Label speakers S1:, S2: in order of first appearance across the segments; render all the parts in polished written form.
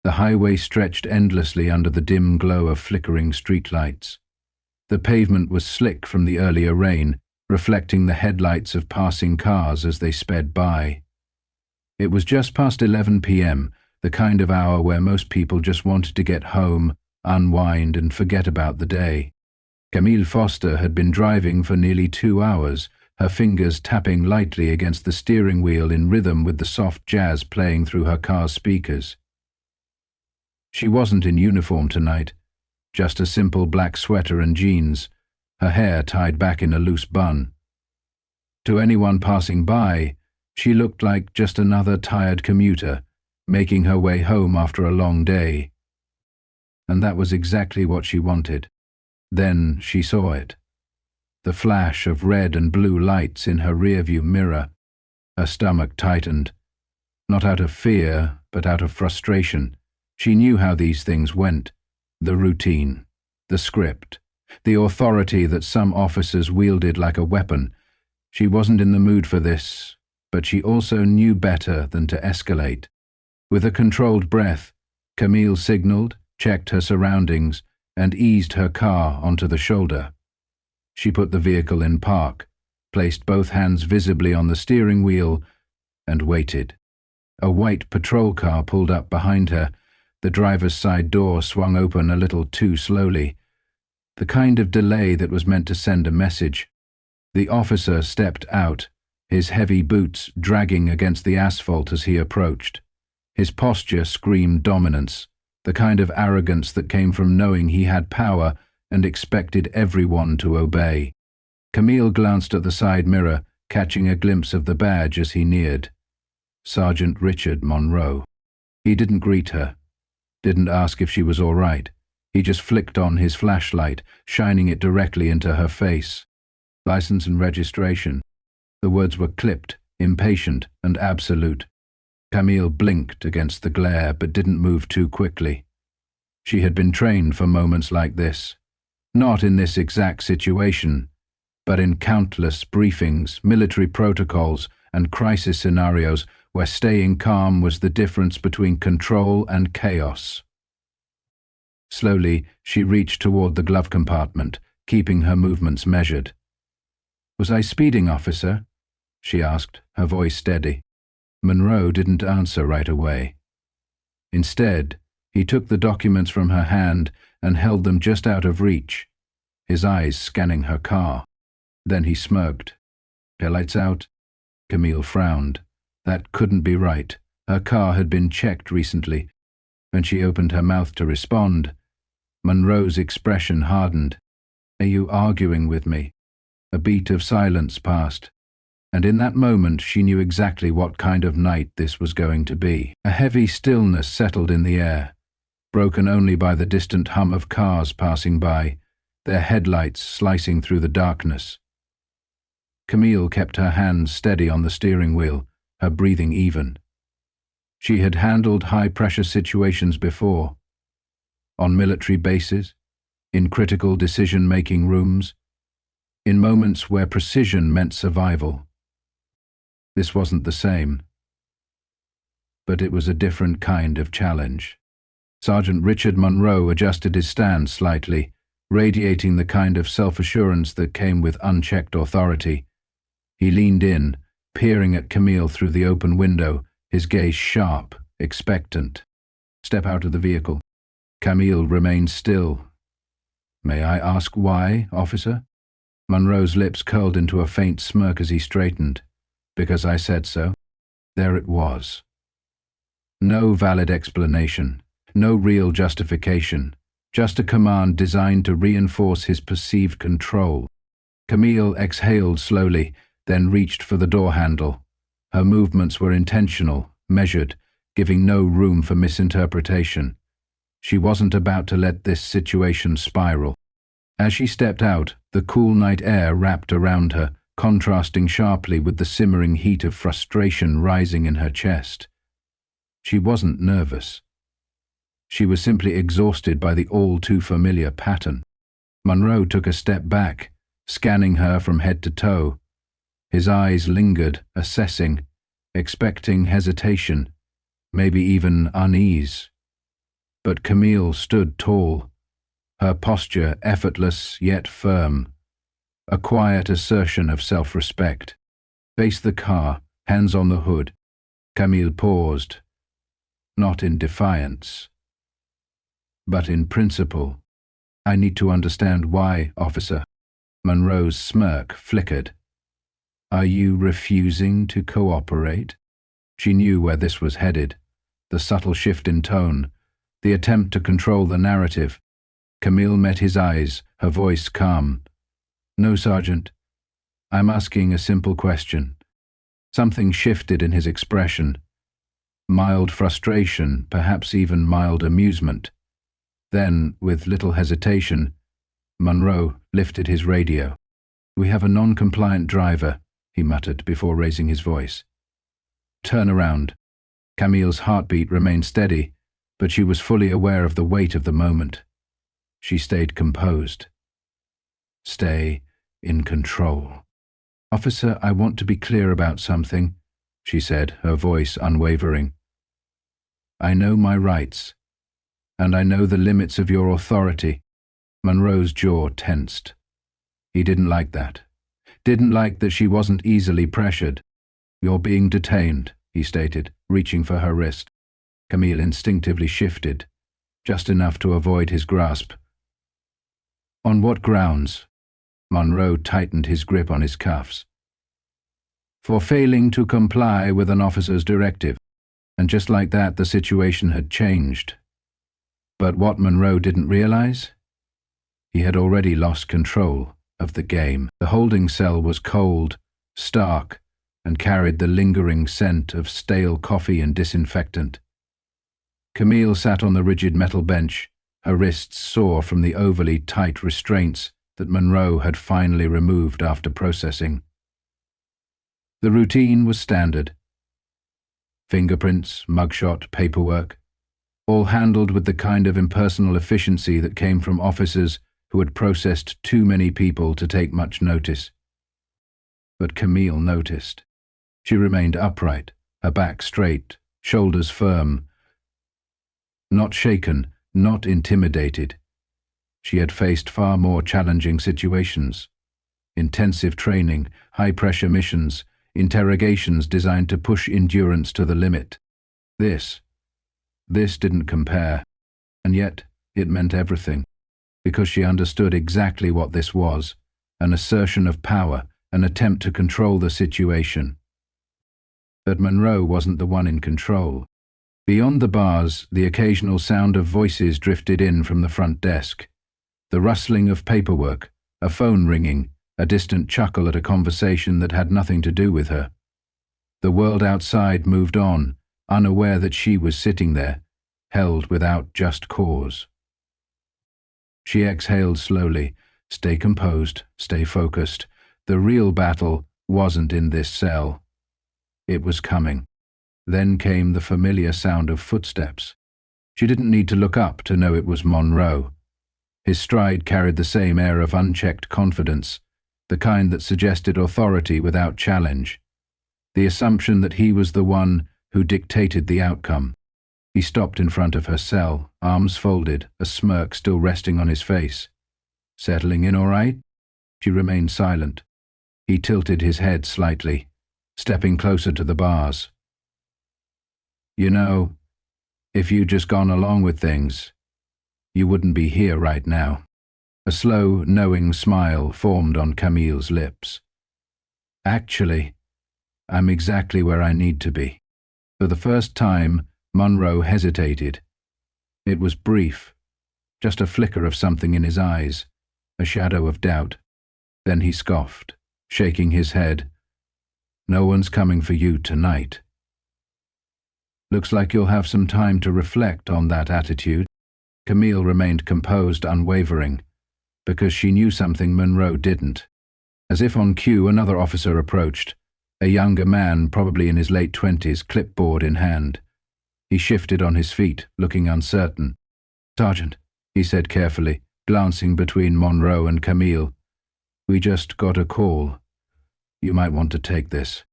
S1: The highway stretched endlessly under the dim glow of flickering streetlights. The pavement was slick from the earlier rain, reflecting the headlights of passing cars as they sped by. It was just past 11 p.m., the kind of hour where most people just wanted to get home, unwind, and forget about the day. Camille Foster had been driving for nearly 2 hours, her fingers tapping lightly against the steering wheel in rhythm with the soft jazz playing through her car's speakers. She wasn't in uniform tonight, just a simple black sweater and jeans, her hair tied back in a loose bun. To anyone passing by, she looked like just another tired commuter, making her way home after a long day. And that was exactly what she wanted. Then she saw it. The flash of red and blue lights in her rearview mirror. Her stomach tightened. Not out of fear, but out of frustration. She knew how these things went. The routine, the script, the authority that some officers wielded like a weapon. She wasn't in the mood for this, but she also knew better than to escalate. With a controlled breath, Camille signaled, checked her surroundings, and eased her car onto the shoulder. She put the vehicle in park, placed both hands visibly on the steering wheel, and waited. A white patrol car pulled up behind her. The driver's side door swung open a little too slowly, the kind of delay that was meant to send a message. The officer stepped out, his heavy boots dragging against the asphalt as he approached. His posture screamed dominance, the kind of arrogance that came from knowing he had power and expected everyone to obey. Camille glanced at the side mirror, catching a glimpse of the badge as he neared. Sergeant Richard Monroe. He didn't greet her, didn't ask if she was all right. He just flicked on his flashlight, shining it directly into her face. License and registration. The words were clipped, impatient, and absolute. Camille blinked against the glare but didn't move too quickly. She had been trained for moments like this. Not in this exact situation, but in countless briefings, military protocols, and crisis scenarios where staying calm was the difference between control and chaos. Slowly, she reached toward the glove compartment, keeping her movements measured. "Was I speeding, officer?" she asked, her voice steady. Monroe didn't answer right away. Instead, he took the documents from her hand and held them just out of reach, his eyes scanning her car. Then he smirked. "Taillights out?" Camille frowned. That couldn't be right. Her car had been checked recently. When she opened her mouth to respond, Monroe's expression hardened. "Are you arguing with me?" A beat of silence passed, and in that moment she knew exactly what kind of night this was going to be. A heavy stillness settled in the air, broken only by the distant hum of cars passing by, their headlights slicing through the darkness. Camille kept her hands steady on the steering wheel, her breathing even. She had handled high-pressure situations before, on military bases, in critical decision-making rooms, in moments where precision meant survival. This wasn't the same, but it was a different kind of challenge. Sergeant Richard Monroe adjusted his stance slightly, radiating the kind of self-assurance that came with unchecked authority. He leaned in, peering at Camille through the open window, his gaze sharp, expectant. "Step out of the vehicle." Camille remained still. "May I ask why, officer?" Monroe's lips curled into a faint smirk as he straightened. "Because I said so." There it was. No valid explanation, no real justification, just a command designed to reinforce his perceived control. Camille exhaled slowly, then reached for the door handle. Her movements were intentional, measured, giving no room for misinterpretation. She wasn't about to let this situation spiral. As she stepped out, the cool night air wrapped around her, contrasting sharply with the simmering heat of frustration rising in her chest. She wasn't nervous. She was simply exhausted by the all-too-familiar pattern. Monroe took a step back, scanning her from head to toe. His eyes lingered, assessing, expecting hesitation, maybe even unease. But Camille stood tall, her posture effortless yet firm, a quiet assertion of self-respect. Face the car, hands on the hood. Camille paused, not in defiance, but in principle. I need to understand why, officer. Monroe's smirk flickered. Are you refusing to cooperate? She knew where this was headed, the subtle shift in tone, the attempt to control the narrative. Camille met his eyes, her voice calm. No, Sergeant. I'm asking a simple question. Something shifted in his expression. Mild frustration, perhaps even mild amusement. Then, with little hesitation, Monroe lifted his radio. We have a non-compliant driver, he muttered before raising his voice. Turn around. Camille's heartbeat remained steady, but she was fully aware of the weight of the moment. She stayed composed. Stay in control. Officer, I want to be clear about something, she said, her voice unwavering. I know my rights, and I know the limits of your authority. Monroe's jaw tensed. He didn't like that. Didn't like that she wasn't easily pressured. You're being detained, he stated, reaching for her wrist. Camille instinctively shifted, just enough to avoid his grasp. On what grounds? Monroe tightened his grip on his cuffs. For failing to comply with an officer's directive. And just like that, the situation had changed. But what Monroe didn't realize? He had already lost control of the game. The holding cell was cold, stark, and carried the lingering scent of stale coffee and disinfectant. Camille sat on the rigid metal bench, her wrists sore from the overly tight restraints that Monroe had finally removed after processing. The routine was standard. Fingerprints, mugshot, paperwork, all handled with the kind of impersonal efficiency that came from officers who had processed too many people to take much notice. But Camille noticed. She remained upright, her back straight, shoulders firm. Not shaken, not intimidated. She had faced far more challenging situations. Intensive training, high-pressure missions, interrogations designed to push endurance to the limit. This didn't compare, and yet it meant everything, because she understood exactly what this was, an assertion of power, an attempt to control the situation. But Monroe wasn't the one in control. Beyond the bars, the occasional sound of voices drifted in from the front desk. The rustling of paperwork, a phone ringing, a distant chuckle at a conversation that had nothing to do with her. The world outside moved on, unaware that she was sitting there, held without just cause. She exhaled slowly. Stay composed, stay focused. The real battle wasn't in this cell. It was coming. Then came the familiar sound of footsteps. She didn't need to look up to know it was Monroe. His stride carried the same air of unchecked confidence, the kind that suggested authority without challenge, the assumption that he was the one who dictated the outcome. He stopped in front of her cell, arms folded, a smirk still resting on his face. Settling in all right? She remained silent. He tilted his head slightly, stepping closer to the bars. You know, if you'd just gone along with things, you wouldn't be here right now. A slow, knowing smile formed on Camille's lips. Actually, I'm exactly where I need to be. For the first time, Monroe hesitated. It was brief, just a flicker of something in his eyes, a shadow of doubt. Then he scoffed, shaking his head. No one's coming for you tonight. Looks like you'll have some time to reflect on that attitude. Camille remained composed, unwavering, because she knew something Monroe didn't. As if on cue, another officer approached, a younger man, probably in his late 20s, clipboard in hand. He shifted on his feet, looking uncertain. Sergeant, he said carefully, glancing between Monroe and Camille. We just got a call. You might want to take this.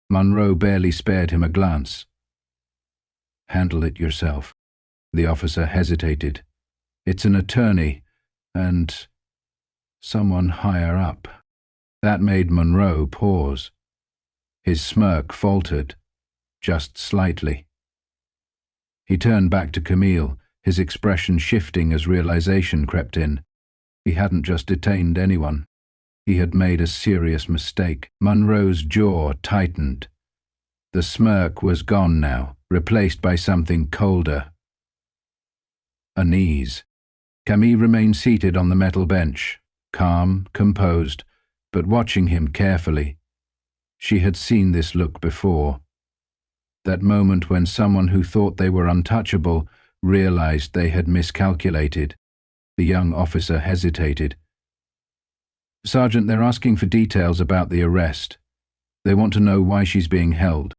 S1: Monroe barely spared him a glance. Handle it yourself. The officer hesitated. It's an attorney, and someone higher up. That made Monroe pause. His smirk faltered, just slightly. He turned back to Camille, his expression shifting as realization crept in. He hadn't just detained anyone. He had made a serious mistake. Monroe's jaw tightened. The smirk was gone now, replaced by something colder. Unease. Camille remained seated on the metal bench, calm, composed, but watching him carefully. She had seen this look before. That moment when someone who thought they were untouchable realized they had miscalculated. The young officer hesitated. "Sergeant, they're asking for details about the arrest. They want to know why she's being held."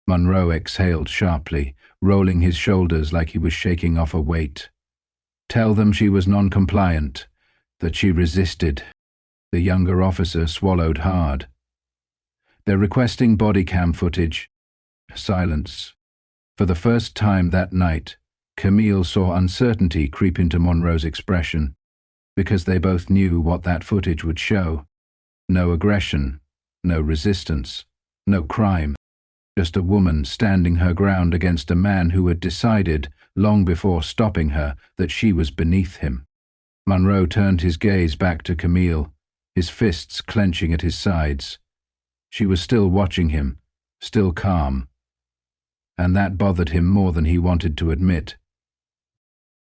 S1: Monroe exhaled sharply, rolling his shoulders like he was shaking off a weight. "Tell them she was non-compliant, that she resisted." The younger officer swallowed hard. "They're requesting body cam footage." Silence. For the first time that night, Camille saw uncertainty creep into Monroe's expression, because they both knew what that footage would show. No aggression, no resistance, no crime. Just a woman standing her ground against a man who had decided, long before stopping her, that she was beneath him. Monroe turned his gaze back to Camille, his fists clenching at his sides. She was still watching him, still calm. And that bothered him more than he wanted to admit.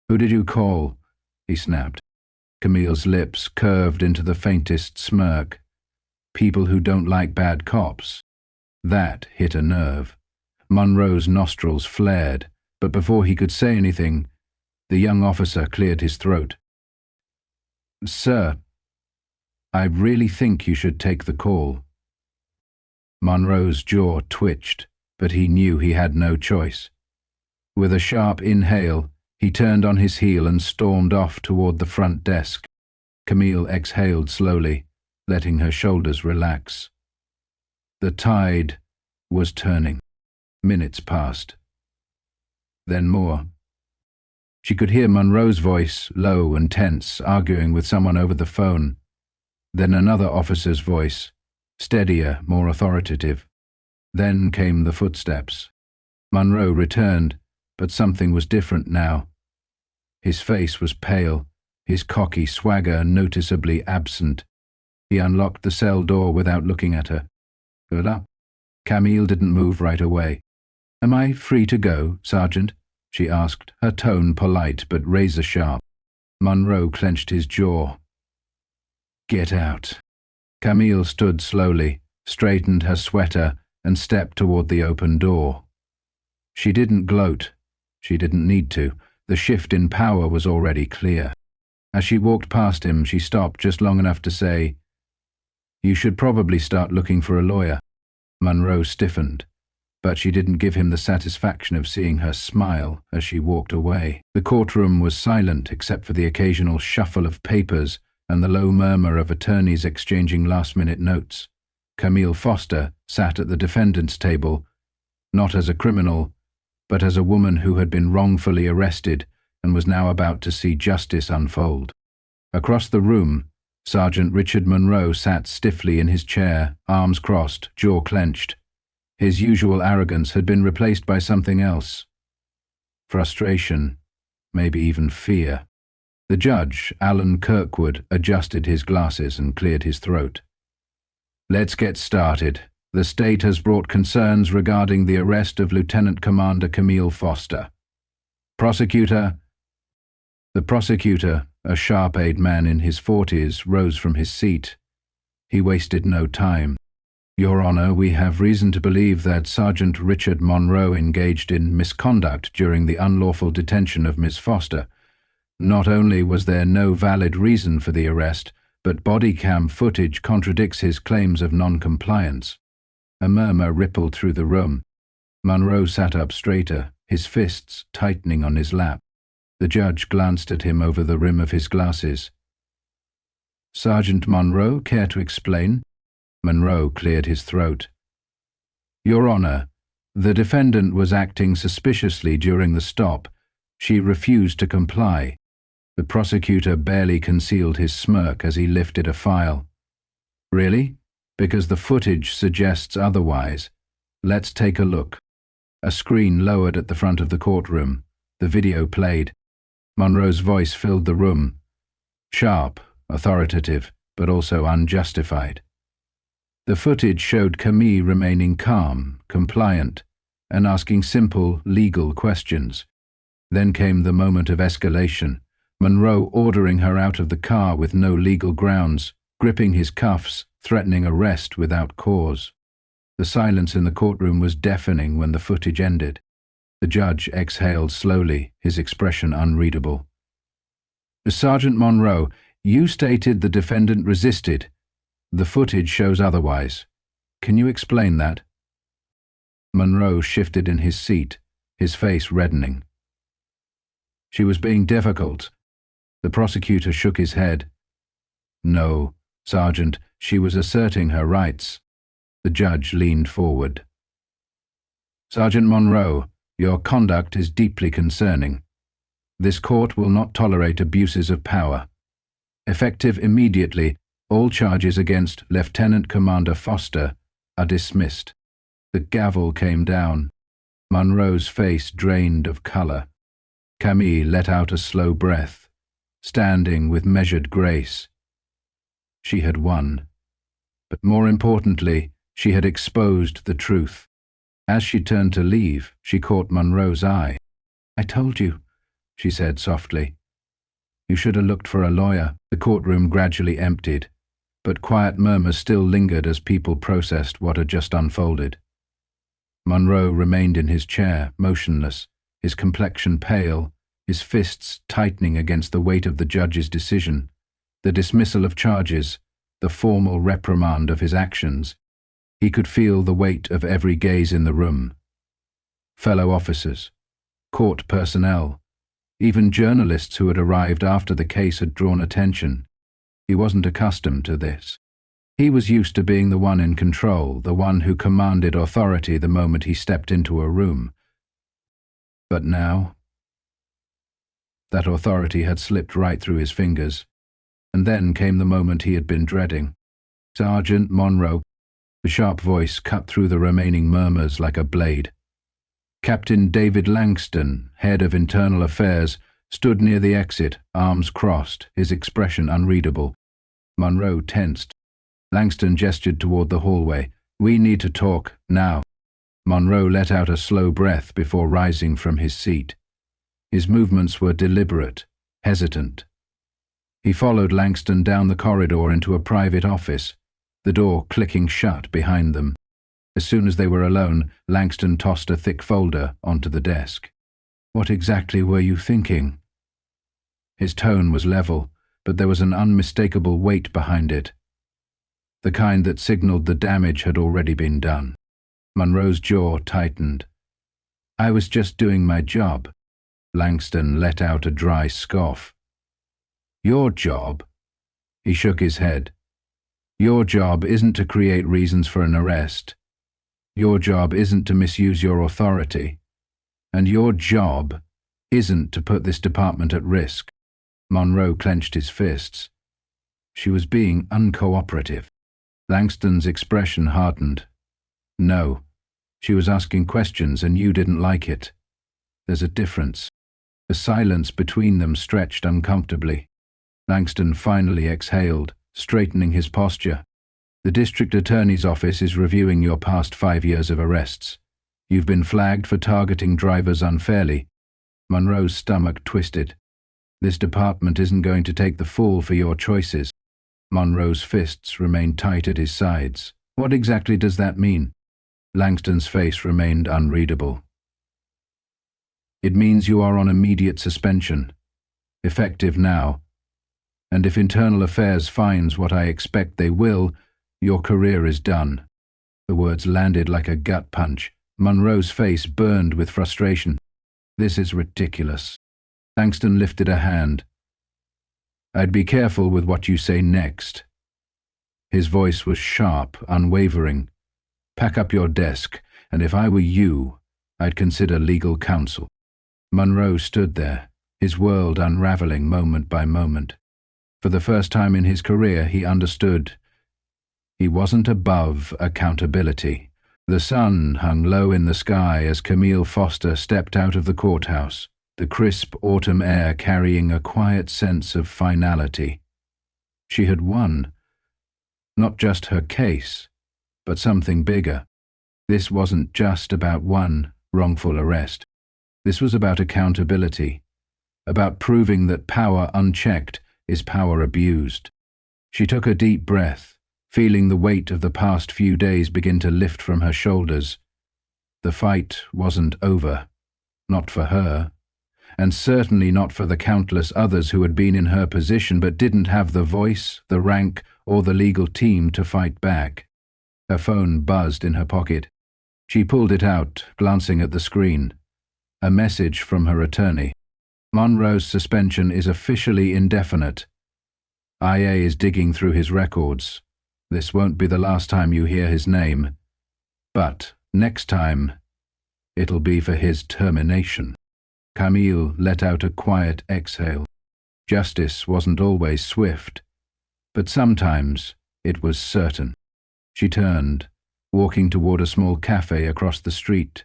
S1: "Who did you call?" he snapped. Camille's lips curved into the faintest smirk. "People who don't like bad cops." That hit a nerve. Monroe's nostrils flared, but before he could say anything, the young officer cleared his throat. "Sir, I really think you should take the call." Monroe's jaw twitched, but he knew he had no choice. With a sharp inhale, he turned on his heel and stormed off toward the front desk. Camille exhaled slowly, letting her shoulders relax. The tide was turning. Minutes passed. Then more. She could hear Monroe's voice, low and tense, arguing with someone over the phone. Then another officer's voice, steadier, more authoritative. Then came the footsteps. Monroe returned, but something was different now. His face was pale, his cocky swagger noticeably absent. He unlocked the cell door without looking at her. "Good up." Camille didn't move right away. "Am I free to go, Sergeant?" she asked, her tone polite but razor-sharp. Monroe clenched his jaw. "Get out." Camille stood slowly, straightened her sweater, and stepped toward the open door. She didn't gloat. She didn't need to. The shift in power was already clear. As she walked past him, she stopped just long enough to say, "You should probably start looking for a lawyer." Monroe stiffened, but she didn't give him the satisfaction of seeing her smile as she walked away. The courtroom was silent except for the occasional shuffle of papers and the low murmur of attorneys exchanging last-minute notes. Camille Foster sat at the defendant's table, not as a criminal, but as a woman who had been wrongfully arrested and was now about to see justice unfold. Across the room, Sergeant Richard Monroe sat stiffly in his chair, arms crossed, jaw clenched. His usual arrogance had been replaced by something else. Frustration, maybe even fear. The judge, Alan Kirkwood, adjusted his glasses and cleared his throat. "Let's get started. The state has brought concerns regarding the arrest of Lieutenant Commander Camille Foster. Prosecutor." The prosecutor, a sharp-eyed man in his 40s, rose from his seat. He wasted no time. "Your Honor, we have reason to believe that Sergeant Richard Monroe engaged in misconduct during the unlawful detention of Miss Foster. Not only was there no valid reason for the arrest, but body cam footage contradicts his claims of non-compliance." A murmur rippled through the room. Monroe sat up straighter, his fists tightening on his lap. The judge glanced at him over the rim of his glasses. "Sergeant Monroe, care to explain?" Monroe cleared his throat. "Your Honor, the defendant was acting suspiciously during the stop, She refused to comply. The prosecutor barely concealed his smirk as he lifted a file. Really? Because the footage suggests otherwise. Let's take a look. A screen lowered at the front of the courtroom. The video played. Monroe's voice filled the room. Sharp, authoritative, but also unjustified. The footage showed Camille remaining calm, compliant, and asking simple, legal questions. Then came the moment of escalation, Monroe ordering her out of the car with no legal grounds, gripping his cuffs, threatening arrest without cause. The silence in the courtroom was deafening when the footage ended. The judge exhaled slowly, his expression unreadable. Sergeant Monroe, you stated the defendant resisted. The footage shows otherwise. Can you explain that? Monroe shifted in his seat, his face reddening. She was being difficult. The prosecutor shook his head. No, Sergeant, she was asserting her rights. The judge leaned forward. Sergeant Monroe, your conduct is deeply concerning. This court will not tolerate abuses of power. Effective immediately, all charges against Lieutenant Commander Foster are dismissed. The gavel came down. Monroe's face drained of color. Camille let out a slow breath, standing with measured grace. She had won. But more importantly, she had exposed the truth. As she turned to leave, she caught Monroe's eye. I told you, she said softly. You should have looked for a lawyer. The courtroom gradually emptied, but quiet murmurs still lingered as people processed what had just unfolded. Monroe remained in his chair, motionless, his complexion pale, his fists tightening against the weight of the judge's decision, the dismissal of charges, the formal reprimand of his actions. He could feel the weight of every gaze in the room. Fellow officers, court personnel, even journalists who had arrived after the case had drawn attention. He wasn't accustomed to this. He was used to being the one in control, the one who commanded authority the moment he stepped into a room. But now, that authority had slipped right through his fingers. And then came the moment he had been dreading. Sergeant Monroe, the sharp voice cut through the remaining murmurs like a blade. Captain David Langston, head of Internal Affairs, stood near the exit, arms crossed, his expression unreadable. Monroe tensed. Langston gestured toward the hallway. We need to talk, now. Monroe let out a slow breath before rising from his seat. His movements were deliberate, hesitant. He followed Langston down the corridor into a private office, the door clicking shut behind them. As soon as they were alone, Langston tossed a thick folder onto the desk. What exactly were you thinking? His tone was level, but there was an unmistakable weight behind it, the kind that signaled the damage had already been done. Monroe's jaw tightened. I was just doing my job. Langston let out a dry scoff. Your job? He shook his head. Your job isn't to create reasons for an arrest. Your job isn't to misuse your authority. And your job isn't to put this department at risk. Monroe clenched his fists. She was being uncooperative. Langston's expression hardened. No, she was asking questions and you didn't like it. There's a difference. The silence between them stretched uncomfortably. Langston finally exhaled, straightening his posture. The district attorney's office is reviewing your past 5 years of arrests. You've been flagged for targeting drivers unfairly. Monroe's stomach twisted. This department isn't going to take the fall for your choices. Monroe's fists remained tight at his sides. What exactly does that mean? Langston's face remained unreadable. It means you are on immediate suspension, effective now. And if Internal Affairs finds what I expect they will, your career is done. The words landed like a gut punch. Monroe's face burned with frustration. This is ridiculous. Langston lifted a hand. I'd be careful with what you say next. His voice was sharp, unwavering. Pack up your desk, and if I were you, I'd consider legal counsel. Monroe stood there, his world unraveling moment by moment. For the first time in his career, he understood. He wasn't above accountability. The sun hung low in the sky as Camille Foster stepped out of the courthouse, the crisp autumn air carrying a quiet sense of finality. She had won. Not just her case, but something bigger. This wasn't just about one wrongful arrest. This was about accountability, about proving that power unchecked is power abused. She took a deep breath, feeling the weight of the past few days begin to lift from her shoulders. The fight wasn't over, not for her, and certainly not for the countless others who had been in her position but didn't have the voice, the rank, or the legal team to fight back. Her phone buzzed in her pocket. She pulled it out, glancing at the screen. A message from her attorney. Monroe's suspension is officially indefinite. IA is digging through his records. This won't be the last time you hear his name. But next time, it'll be for his termination. Camille let out a quiet exhale. Justice wasn't always swift, but sometimes it was certain. She turned, walking toward a small cafe across the street,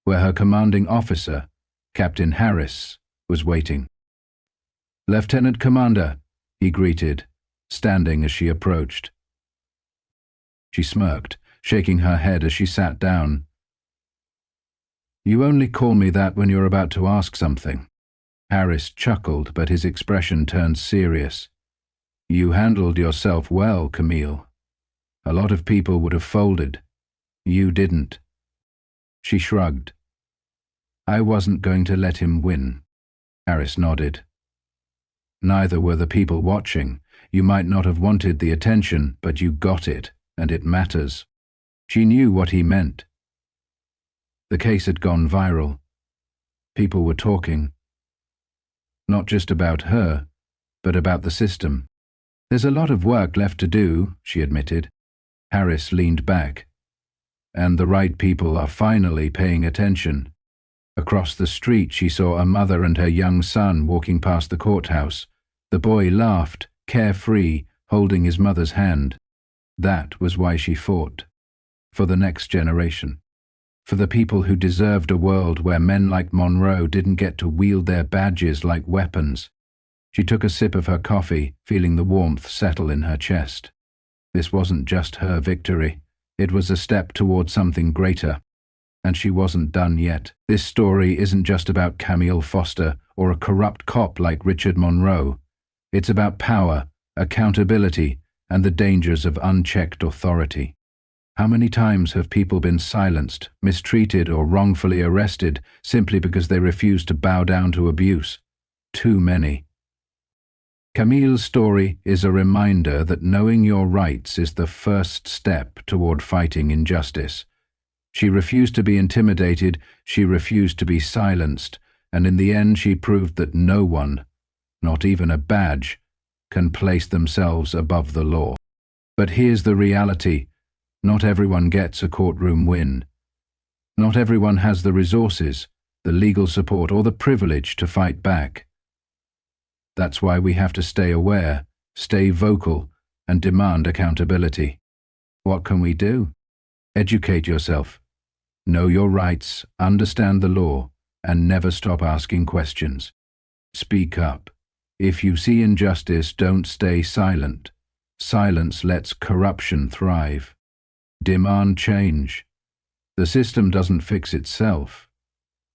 S1: where her commanding officer, Captain Harris, was waiting. "Lieutenant Commander," he greeted, standing as she approached. She smirked, shaking her head as she sat down. "You only call me that when you're about to ask something." Harris chuckled, but his expression turned serious. "You handled yourself well, Camille. A lot of people would have folded. You didn't." She shrugged. "I wasn't going to let him win." Harris nodded. "Neither were the people watching. You might not have wanted the attention, but you got it, and it matters." She knew what he meant. The case had gone viral. People were talking. Not just about her, but about the system. "There's a lot of work left to do," she admitted. Harris leaned back. "And the right people are finally paying attention." Across the street she saw a mother and her young son walking past the courthouse. The boy laughed, carefree, holding his mother's hand. That was why she fought. For the next generation. For the people who deserved a world where men like Monroe didn't get to wield their badges like weapons. She took a sip of her coffee, feeling the warmth settle in her chest. This wasn't just her victory. It was a step toward something greater. And she wasn't done yet. This story isn't just about Camille Foster or a corrupt cop like Richard Monroe. It's about power, accountability, and the dangers of unchecked authority. How many times have people been silenced, mistreated, or wrongfully arrested simply because they refused to bow down to abuse? Too many. Camille's story is a reminder that knowing your rights is the first step toward fighting injustice. She refused to be intimidated, she refused to be silenced, and in the end she proved that no one, not even a badge, can place themselves above the law. But here's the reality. Not everyone gets a courtroom win. Not everyone has the resources, the legal support, or the privilege to fight back. That's why we have to stay aware, stay vocal, and demand accountability. What can we do? Educate yourself. Know your rights, understand the law, and never stop asking questions. Speak up. If you see injustice, don't stay silent. Silence lets corruption thrive. Demand change. The system doesn't fix itself.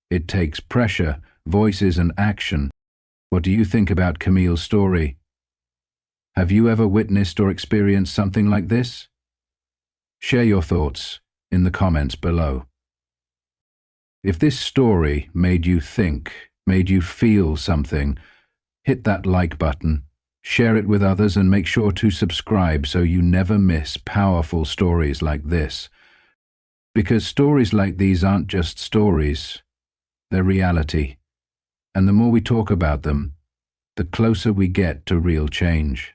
S1: It takes pressure, voices, and action. What do you think about Camille's story? Have you ever witnessed or experienced something like this? Share your thoughts in the comments below. If this story made you think, made you feel something, hit that like button, share it with others, and make sure to subscribe so you never miss powerful stories like this. Because stories like these aren't just stories, they're reality. And the more we talk about them, the closer we get to real change.